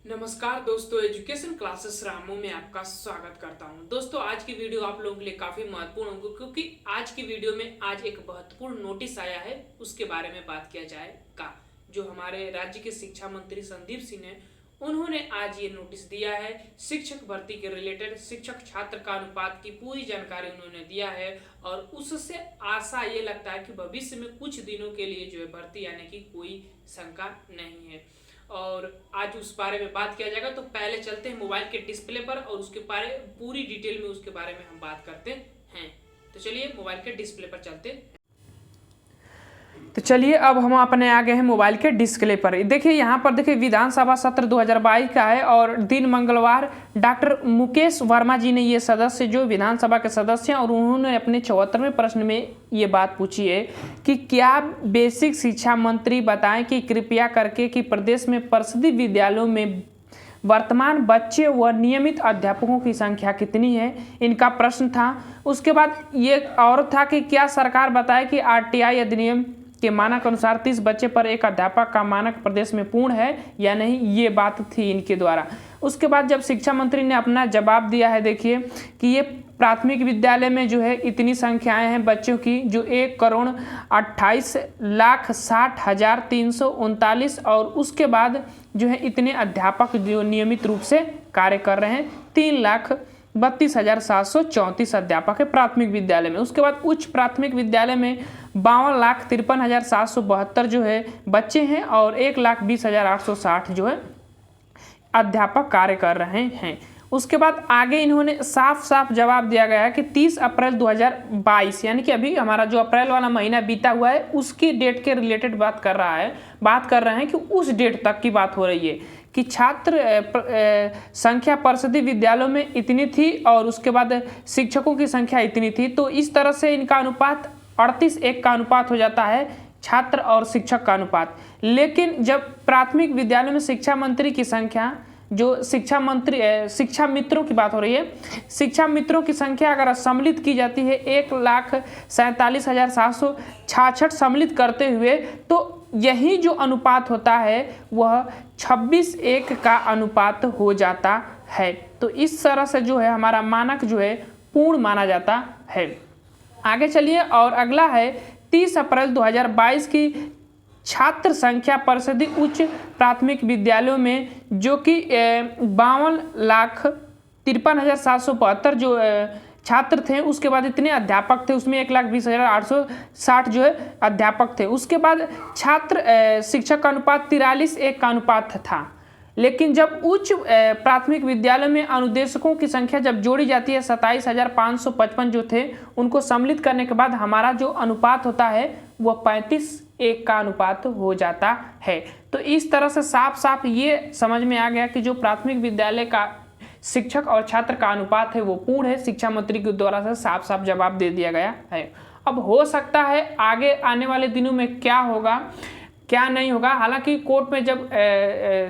नमस्कार दोस्तों, education classes Ramu में आपका स्वागत करता हूं। दोस्तों, आज की वीडियो आप लोगों के लिए काफ़ी महत्वपूर्ण होगी क्योंकि आज की वीडियो में आज एक महत्वपूर्ण नोटिस आया है, उसके बारे में बात किया जाएगा। जो हमारे राज्य के शिक्षा मंत्री संदीप सिंह ने उन्होंने आज ये नोटिस दिया है। शिक्षक भर्ती के रिलेटेड शिक्षक छात्र का अनुपात की पूरी जानकारी उन्होंने दिया है और उससे आशा ये लगता है कि भविष्य में कुछ दिनों के लिए जो है भर्ती आने की कोई शंका नहीं है और आज उस बारे में बात किया जाएगा। तो पहले चलते हैं मोबाइल के डिस्प्ले पर और उसके बारे पूरी डिटेल में उसके बारे में हम बात करते हैं। तो चलिए मोबाइल के डिस्प्ले पर चलते हैं। तो चलिए अब हम अपने आ गए हैं मोबाइल के डिस्प्ले पर। देखिए यहाँ पर देखिए विधानसभा सत्र 2022 का है और दिन मंगलवार डॉक्टर मुकेश वर्मा जी ने ये सदस्य जो विधानसभा के सदस्य हैं और उन्होंने अपने 74वें प्रश्न में ये बात पूछी है कि क्या बेसिक शिक्षा मंत्री बताएं कि कृपया करके कि प्रदेश में परिषदीय विद्यालयों में वर्तमान बच्चे व नियमित अध्यापकों की संख्या कितनी है, इनका प्रश्न था। उसके बाद ये और था कि क्या सरकार बताए कि आरटीआई अधिनियम के मानक अनुसार 30 बच्चे पर एक अध्यापक का मानक प्रदेश में पूर्ण है या नहीं, ये बात थी इनके द्वारा। उसके बाद जब शिक्षा मंत्री ने अपना जवाब दिया है, देखिए कि ये प्राथमिक विद्यालय में जो है इतनी संख्याएं हैं बच्चों की जो 1,28,60,339 और उसके बाद जो है इतने अध्यापक जो नियमित रूप से कार्य कर रहे हैं 3,32,734 अध्यापक है प्राथमिक विद्यालय में। उसके बाद उच्च प्राथमिक विद्यालय में 52,53,772 जो है बच्चे हैं और 1,20,860 जो है अध्यापक कार्य कर रहे हैं। उसके बाद आगे इन्होंने साफ साफ जवाब दिया गया है कि 30 अप्रैल 2022 यानी कि अभी हमारा जो अप्रैल वाला महीना बीता हुआ है उसकी डेट के रिलेटेड बात कर रहे हैं कि उस डेट तक की बात हो रही है कि छात्र संख्या परिषदीय विद्यालयों में इतनी थी और उसके बाद शिक्षकों की संख्या इतनी थी। तो इस तरह से इनका अनुपात 38:1 का अनुपात हो जाता है, छात्र और शिक्षक का अनुपात। लेकिन जब प्राथमिक विद्यालयों में शिक्षा मंत्री की संख्या जो शिक्षा मित्रों की बात हो रही है, शिक्षा मित्रों की संख्या अगर सम्मिलित की जाती है 1,47,766 सम्मिलित करते हुए तो यही जो अनुपात होता है वह 26:1 का अनुपात हो जाता है। तो इस तरह से जो है हमारा मानक जो है पूर्ण माना जाता है। आगे चलिए और अगला है 30 अप्रैल 2022 की छात्र संख्या परिषदीय उच्च प्राथमिक विद्यालयों में जो कि 52,53,772 जो छात्र थे। उसके बाद इतने अध्यापक थे, उसमें 1,20,860 जो है अध्यापक थे। उसके बाद छात्र शिक्षक का अनुपात 43:1 का अनुपात था। लेकिन जब उच्च प्राथमिक विद्यालय में अनुदेशकों की संख्या जब जोड़ी जाती है 27,555 जो थे उनको सम्मिलित करने के बाद हमारा जो अनुपात होता है वह 35:1 का अनुपात हो जाता है। तो इस तरह से साफ साफ ये समझ में आ गया कि जो प्राथमिक विद्यालय का शिक्षक और छात्र का अनुपात है वो पूर्ण है। शिक्षा मंत्री के द्वारा से साफ साफ जवाब दे दिया गया है। अब हो सकता है आगे आने वाले दिनों में क्या होगा क्या नहीं होगा। हालांकि कोर्ट में जब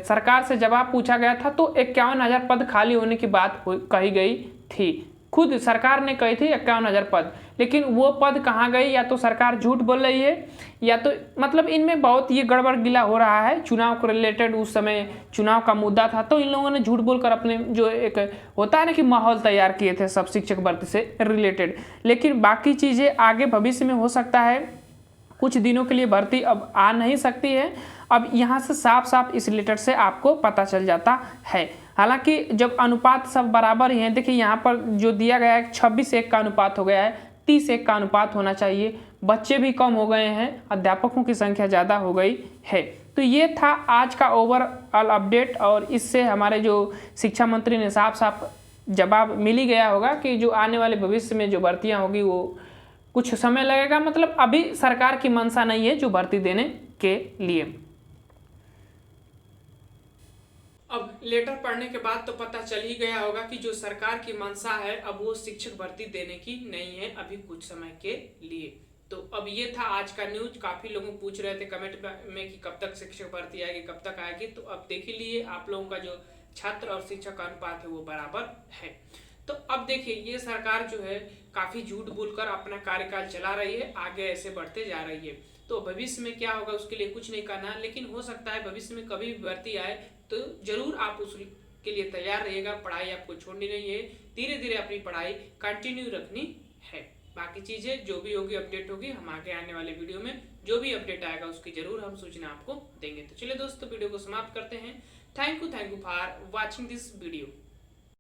सरकार से जवाब पूछा गया था तो 51,000 पद खाली होने की बात कही गई थी। खुद सरकार ने कही थी 51,000 पद, लेकिन वो पद कहाँ गई, या तो सरकार झूठ बोल रही है या तो मतलब इनमें बहुत ये गड़बड़ गिला हो रहा है। चुनाव को रिलेटेड उस समय चुनाव का मुद्दा था तो इन लोगों ने झूठ बोलकर अपने जो एक होता है ना कि माहौल तैयार किए थे सब शिक्षक भर्ती से रिलेटेड। लेकिन बाकी चीज़ें आगे भविष्य में हो सकता है, कुछ दिनों के लिए भर्ती अब आ नहीं सकती है। अब यहाँ से साफ साफ इस रिलेटेड से आपको पता चल जाता है। हालांकि जब अनुपात सब बराबर ही हैं, देखिए यहाँ पर जो दिया गया है 26:1 का अनुपात हो गया है, 30:1 का अनुपात होना चाहिए। बच्चे भी कम हो गए हैं, अध्यापकों की संख्या ज़्यादा हो गई है। तो ये था आज का ओवरऑल अपडेट और इससे हमारे जो शिक्षा मंत्री ने साफ साफ जवाब मिल ही गया होगा कि जो आने वाले भविष्य में जो भर्तियाँ होगी वो कुछ समय लगेगा। मतलब अभी सरकार की मंशा नहीं है जो भर्ती देने के लिए। अब लेटर पढ़ने के बाद तो पता चल ही गया होगा कि जो सरकार की मंशा है अब वो शिक्षक भर्ती देने की नहीं है अभी कुछ समय के लिए। तो अब ये था आज का न्यूज। काफी लोग पूछ रहे थे कमेंट में कि कब तक शिक्षक भर्ती आएगी, कब तक आएगी। तो अब देख ही लिए आप लोगों का जो छात्र और शिक्षक का अनुपात है वो बराबर है। तो अब देखिए ये सरकार जो है काफी झूठ बोलकर अपना कार्यकाल चला रही है, आगे ऐसे बढ़ते जा रही है। तो भविष्य में क्या होगा उसके लिए कुछ नहीं करना, लेकिन हो सकता है भविष्य में कभी भी भर्ती आए तो जरूर आप उसके लिए तैयार रहिएगा। पढ़ाई आपको छोड़नी नहीं है, धीरे धीरे अपनी पढ़ाई कंटिन्यू रखनी है। बाकी चीजें जो भी होगी अपडेट होगी, हम आगे आने वाले वीडियो में जो भी अपडेट आएगा उसकी जरूर हम सूचना आपको देंगे। तो चलिए दोस्तों वीडियो को समाप्त करते हैं। Thank you for watching this video.